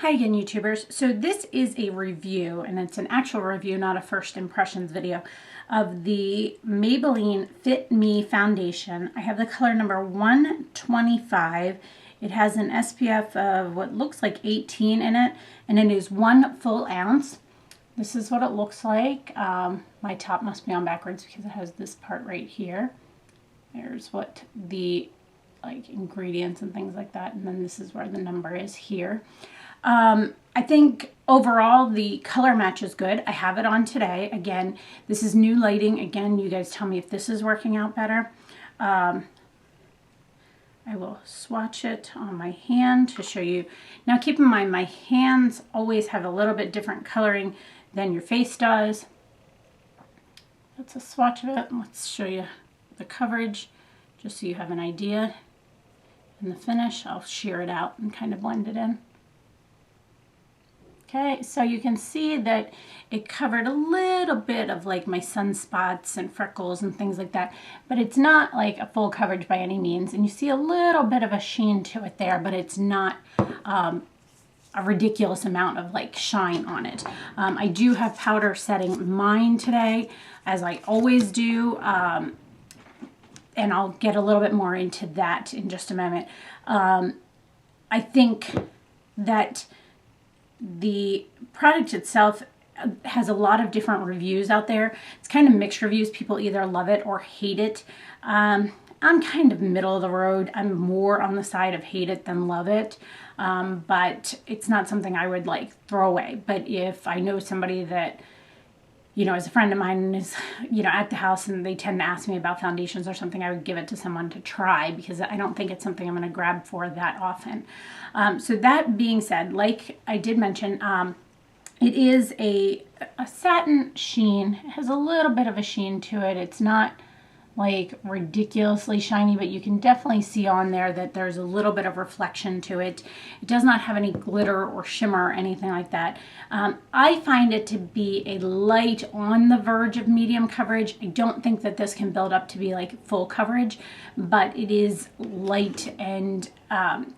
Hi again, YouTubers. So this is a review, and it's an actual review, not a first impressions video, of the Maybelline Fit Me Foundation. I have the color number 125. It has an SPF of what looks like 18 in it, and it is 1 full ounce. This is what it looks like. My top must be on backwards because it has this part right here. There's what the ingredients and things like that, and then this is where the number is here. I think overall the color match is good. I have it on today. Again, this is new lighting. Again, you guys tell me if this is working out better. I will swatch it on my hand to show you. Now keep in mind, my hands always have a little bit different coloring than your face does. That's a swatch of it. Let's show you the coverage just so you have an idea. In the finish, I'll shear it out and kind of blend it in. Okay, so you can see that it covered a little bit of like my sunspots and freckles and things like that, but it's not like a full coverage by any means. And you see a little bit of a sheen to it there, but it's not a ridiculous amount of like shine on it. I do have powder setting mine today, as I always do, and I'll get a little bit more into that in just a moment. I think that the product itself has a lot of different reviews out there. It's kind of mixed reviews. People either love it or hate it. I'm kind of middle of the road. I'm more on the side of hate it than love it. But it's not something I would like throw away. But if I know somebody that, you know, as a friend of mine is, you know, at the house and they tend to ask me about foundations or something, I would give it to someone to try because I don't think it's something I'm going to grab for that often. So that being said, like I did mention, it is a satin sheen. It has a little bit of a sheen to it. It's not like ridiculously shiny, but you can definitely see on there that there's a little bit of reflection to it. It does not have any glitter or shimmer or anything like that. I find it to be a light on the verge of medium coverage. I don't think that this can build up to be like full coverage, but it is light and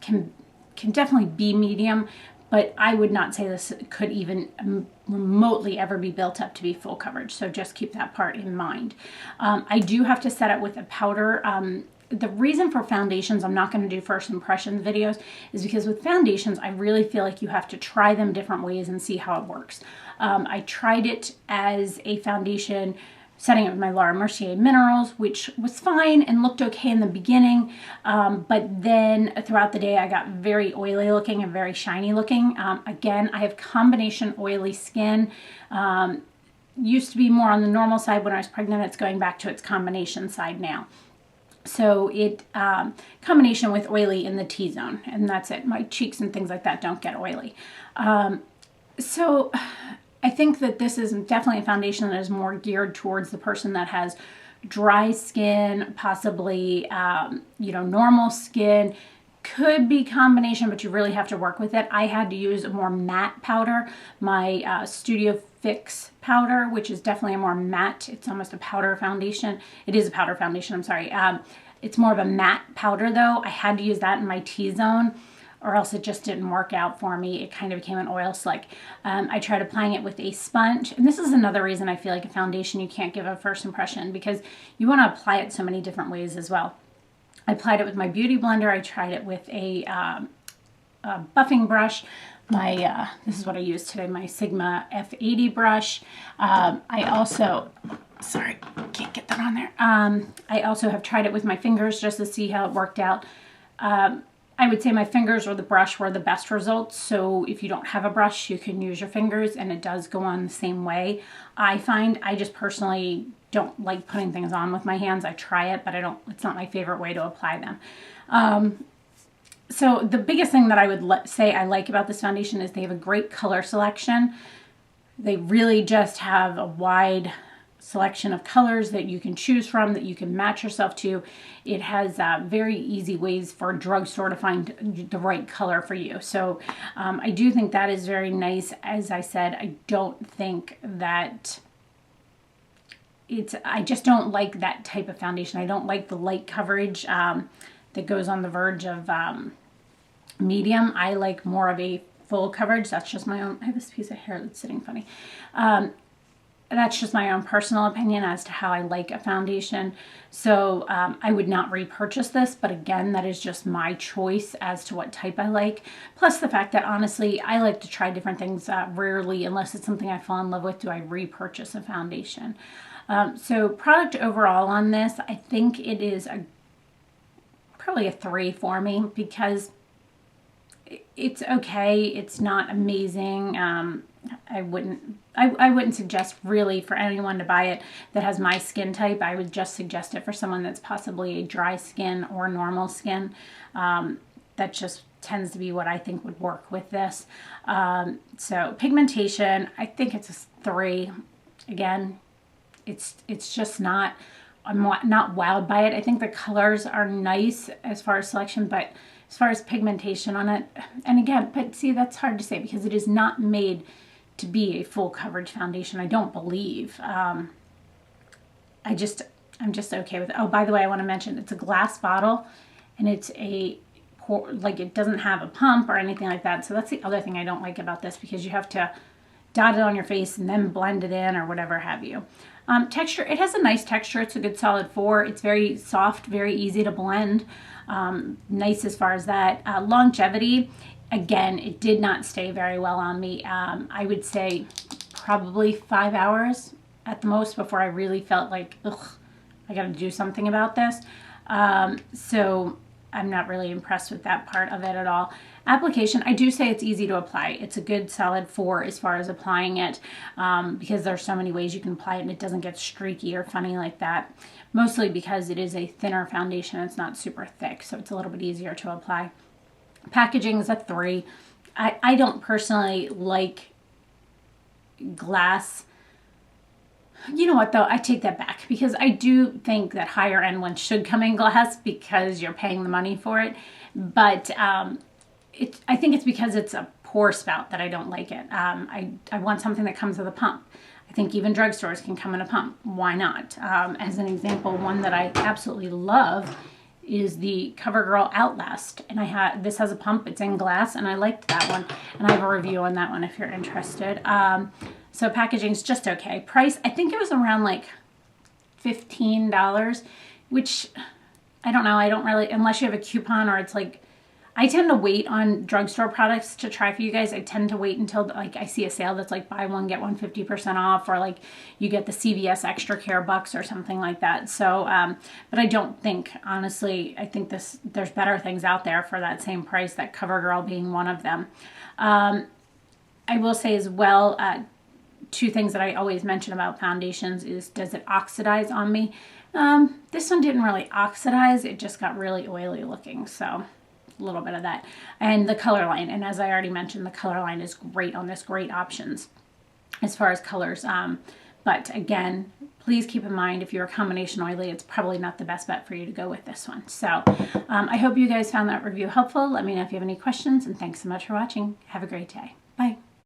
can definitely be medium, but I would not say this could even remotely ever be built up to be full coverage. So just keep that part in mind. I do have to set it with a powder. The reason for foundations, I'm not going to do first impressions videos, is because with foundations, I really feel like you have to try them different ways and see how it works. I tried it as a foundation setting it with my Laura Mercier Minerals, which was fine and looked okay in the beginning, but then throughout the day I got very oily looking and very shiny looking. Again, I have combination oily skin. Used to be more on the normal side when I was pregnant. It's going back to its combination side now. So it combination with oily in the T-zone, and that's it. My cheeks and things like that don't get oily. So I think that this is definitely a foundation that is more geared towards the person that has dry skin, possibly, you know, normal skin. Could be combination, but you really have to work with it. I had to use a more matte powder, my Studio Fix powder, which is definitely a more matte. It's almost a powder foundation. It is a powder foundation, I'm sorry. It's more of a matte powder though. I had to use that in my T-zone, or else it just didn't work out for me. It kind of became an oil slick. I tried applying it with a sponge, and this is another reason I feel like a foundation you can't give a first impression, because you want to apply it so many different ways as well. I applied it with my beauty blender. I tried it with a buffing brush. This is what I use today, my Sigma F80 brush. I also, sorry, can't get that on there. I also have tried it with my fingers just to see how it worked out. I would say my fingers or the brush were the best results. So if you don't have a brush, you can use your fingers and it does go on the same way. I find I just personally don't like putting things on with my hands. I try it, but it's not my favorite way to apply them. So the biggest thing that I would say I like about this foundation is they have a great color selection. They really just have a wide selection of colors that you can choose from, that you can match yourself to. It has very easy ways for a drugstore to find the right color for you. So I do think that is very nice. As I said, I don't think that I just don't like that type of foundation. I don't like the light coverage that goes on the verge of medium. I like more of a full coverage. That's just my own, I have this piece of hair that's sitting funny. That's just my own personal opinion as to how I like a foundation. So I would not repurchase this, but again, that is just my choice as to what type I like. Plus the fact that honestly, I like to try different things. Rarely, unless it's something I fall in love with, do I repurchase a foundation. So product overall on this, I think it is probably a 3 for me, because it's okay. It's not amazing. I wouldn't suggest really for anyone to buy it that has my skin type. I would just suggest it for someone that's possibly a dry skin or normal skin. That just tends to be what I think would work with this. So pigmentation, I think it's a 3. Again, it's just not, I'm not wowed by it. I think the colors are nice as far as selection, but as far as pigmentation on it, and again, but see, that's hard to say because it is not made to be a full coverage foundation, I don't believe. I'm just okay with it. Oh, by the way, I want to mention it's a glass bottle, and it's like it doesn't have a pump or anything like that. So that's the other thing I don't like about this, because you have to dot it on your face and then blend it in or whatever have you. Texture, it has a nice texture. It's a good solid 4. It's very soft, very easy to blend. Nice as far as that. Longevity, again, it did not stay very well on me. I would say probably 5 hours at the most before I really felt like, ugh, I got to do something about this. So I'm not really impressed with that part of it at all. Application, I do say it's easy to apply. It's a good solid 4 as far as applying it, because there's so many ways you can apply it and it doesn't get streaky or funny like that. Mostly because it is a thinner foundation. It's not super thick, so it's a little bit easier to apply. Packaging is a 3. I don't personally like glass. You know what though, I take that back, because I do think that higher end ones should come in glass because you're paying the money for it. But I think it's because it's a pour spout that I don't like it. I want something that comes with a pump. I think even drugstores can come in a pump. Why not? As an example, one that I absolutely love is the CoverGirl Outlast, and this has a pump. It's in glass, and I liked that one, and I have a review on that one if you're interested. So packaging's just okay. Price, I think it was around like $15, which I don't know. I don't really, unless you have a coupon or it's like, I tend to wait on drugstore products to try for you guys. I tend to wait until like I see a sale that's like buy one, get one 50% off, or like you get the CVS extra care bucks or something like that. So, but I don't think, honestly, I think there's better things out there for that same price, that CoverGirl being one of them. I will say as well, 2 things that I always mention about foundations is, does it oxidize on me? This one didn't really oxidize. It just got really oily looking. So a little bit of that. And the color line, and as I already mentioned, the color line is great on this, great options as far as colors. But again, please keep in mind, if you're a combination oily, it's probably not the best bet for you to go with this one. So I hope you guys found that review helpful. Let me know if you have any questions, and thanks so much for watching. Have a great day. Bye.